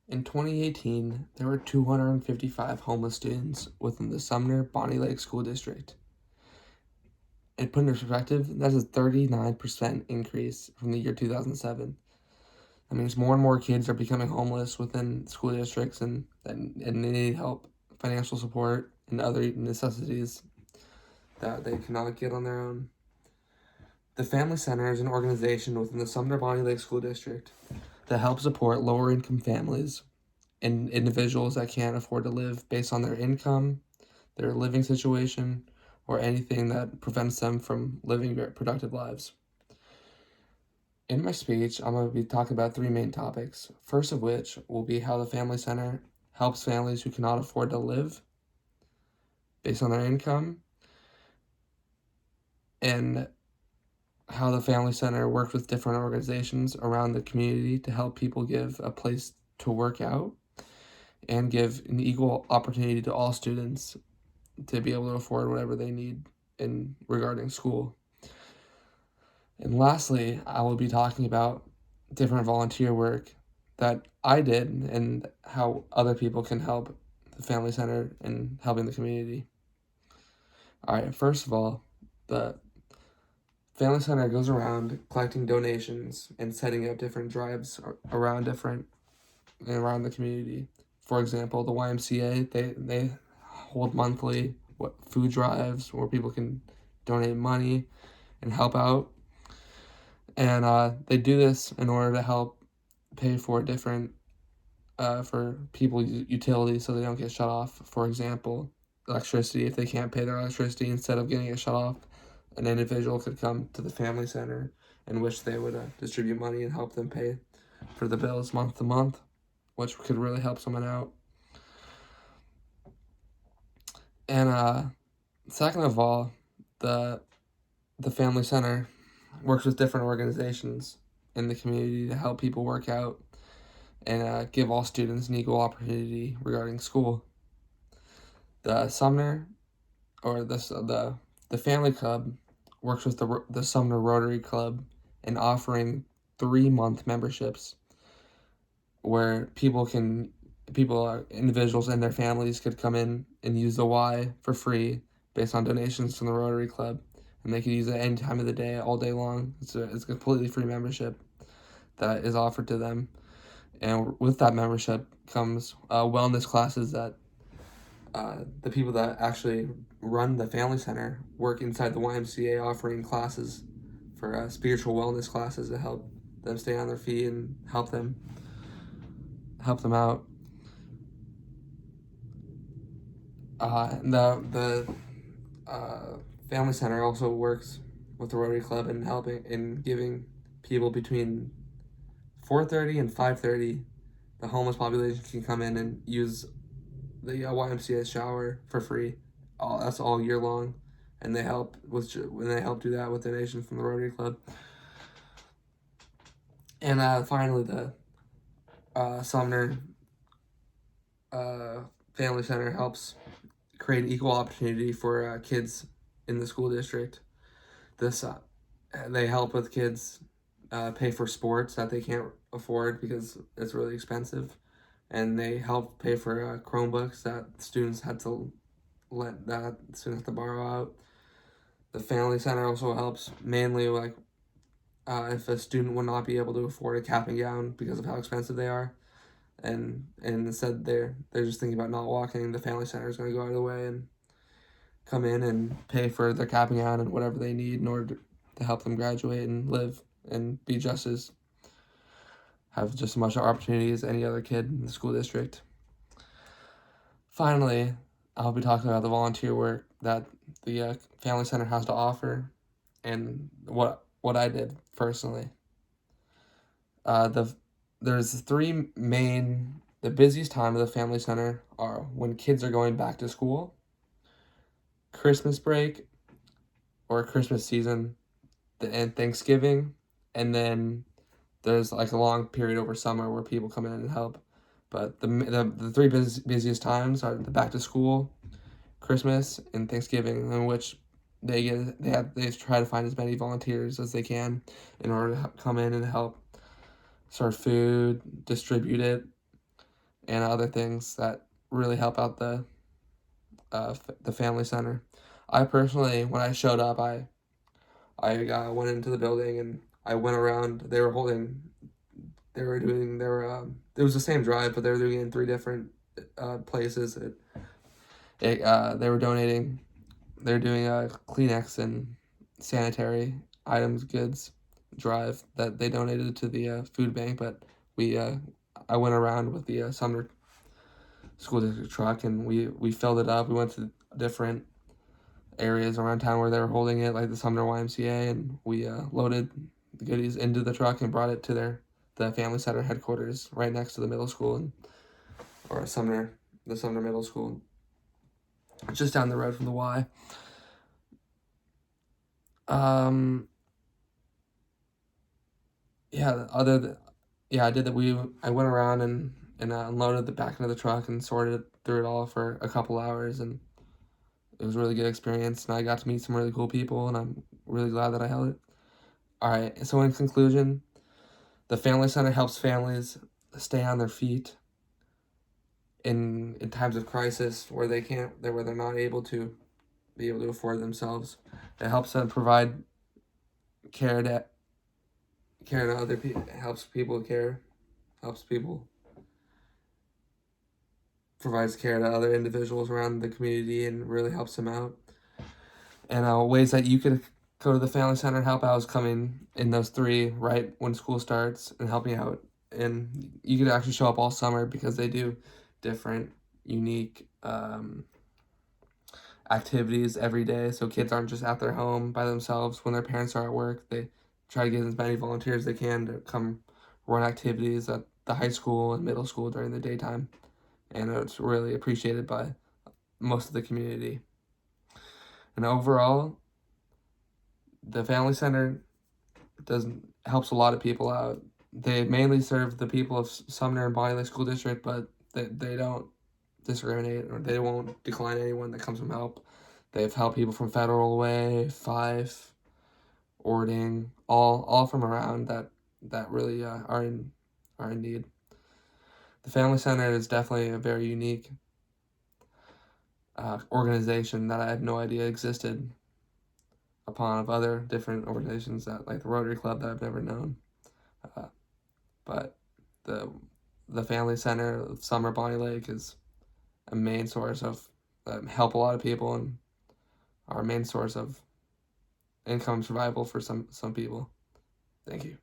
In 2018, there were 255 homeless students within the Sumner Bonnie Lake School District. And put in perspective, that's a 39% increase from the year 2007. That means more and more kids are becoming homeless within school districts and they need help, financial support, and other necessities that they cannot get on their own. The Family Center is an organization within the Sumner Bonnie Lake School District that helps support lower income families and individuals that can't afford to live based on their income, their living situation, or anything that prevents them from living productive lives. In my speech, I'm going to be talking about three main topics. First of which will be how the Family Center helps families who cannot afford to live based on their income, and how the Family Center works with different organizations around the community to help people give a place to work out and give an equal opportunity to all students to be able to afford whatever they need in regarding school. And lastly, I will be talking about different volunteer work that I did and how other people can help the Family Center in helping the community. All right, first of all, the Family Center goes around collecting donations and setting up different drives around the community. For example, the YMCA, they hold monthly food drives where people can donate money and help out. And they do this in order to help pay for different for people's utilities so they don't get shut off. For example, electricity, if they can't pay their electricity, instead of getting it shut off, an individual could come to the Family Center in which they would distribute money and help them pay for the bills month to month, which could really help someone out. And second of all, the Family Center works with different organizations in the community to help people work out and give all students an equal opportunity regarding school. The Sumner, or the Family Club, works with the Sumner Rotary Club in offering 3-month memberships where individuals and their families could come in and use the Y for free based on donations from the Rotary Club, and they could use it any time of the day, all day long. It's a completely free membership that is offered to them, and with that membership comes wellness classes that the people that actually run the Family Center work inside the YMCA, offering classes for spiritual wellness classes to help them stay on their feet and help them out. The Family Center also works with the Rotary Club in helping in giving people between 4:30 and 5:30, the homeless population can come in and use the YMCA shower for free. That's all year long, and they help do that with donations from the Rotary Club. And finally, the Sumner Family Center helps create equal opportunity for kids in the school district. They help with kids pay for sports that they can't afford because it's really expensive, and they help pay for Chromebooks that students had to borrow out. The Family Center also helps mainly if a student would not be able to afford a cap and gown because of how expensive they are, and instead they're just thinking about not walking, the Family Center is going to go out of the way and come in and pay for their cap and gown and whatever they need in order to help them graduate and live and be have just as much opportunity as any other kid in the school district. Finally, I'll be talking about the volunteer work that the Family Center has to offer and what I did personally. There's the busiest time of the Family Center are when kids are going back to school, Christmas break, or Christmas season, and Thanksgiving, and then there's like a long period over summer where people come in and help. But the three busiest times are the back to school, Christmas, and Thanksgiving, in which they try to find as many volunteers as they can in order to come in and help serve food, distribute it, and other things that really help out the family center. I personally, when I showed up, I went into the building and I went around. It was the same drive, but they were doing it in three different places. They were donating. They're doing a Kleenex and sanitary items goods drive that they donated to the food bank. But we I went around with the Sumner School District truck and we filled it up. We went to different areas around town where they were holding it, like the Sumner YMCA, and we loaded the goodies into the truck and brought it to the family center headquarters right next to the middle school or the Sumner Middle School, just down the road from the Y. Um, yeah, I did that. I went around and unloaded the back into the truck and sorted through it all for a couple hours, and it was a really good experience. And I got to meet some really cool people, and I'm really glad that I held it. All right. So in conclusion, the family center helps families stay on their feet in times of crisis where they're not able to be able to afford themselves. It helps them provide care to other people. Helps people provides care to other individuals around the community and really helps them out. And ways that you could go to the family center and help out is coming in those three right when school starts and helping out. And you could actually show up all summer because they do different, unique activities every day. So kids aren't just at their home by themselves when their parents are at work. They try to get as many volunteers as they can to come run activities at the high school and middle school during the daytime. And it's really appreciated by most of the community. And overall, the family center helps a lot of people out. They mainly serve the people of Sumner and Bonnie Lake School District, but they don't discriminate or they won't decline anyone that comes from help. They've helped people from Federal Way, Fife, Ording, all from around that really are in need. The Family Center is definitely a very unique organization that I had no idea existed upon of other different organizations that like the Rotary Club that I've never known. But the Family Center of Summer Bonnie Lake is a main source of help a lot of people and our main source of income survival for some people. Thank you.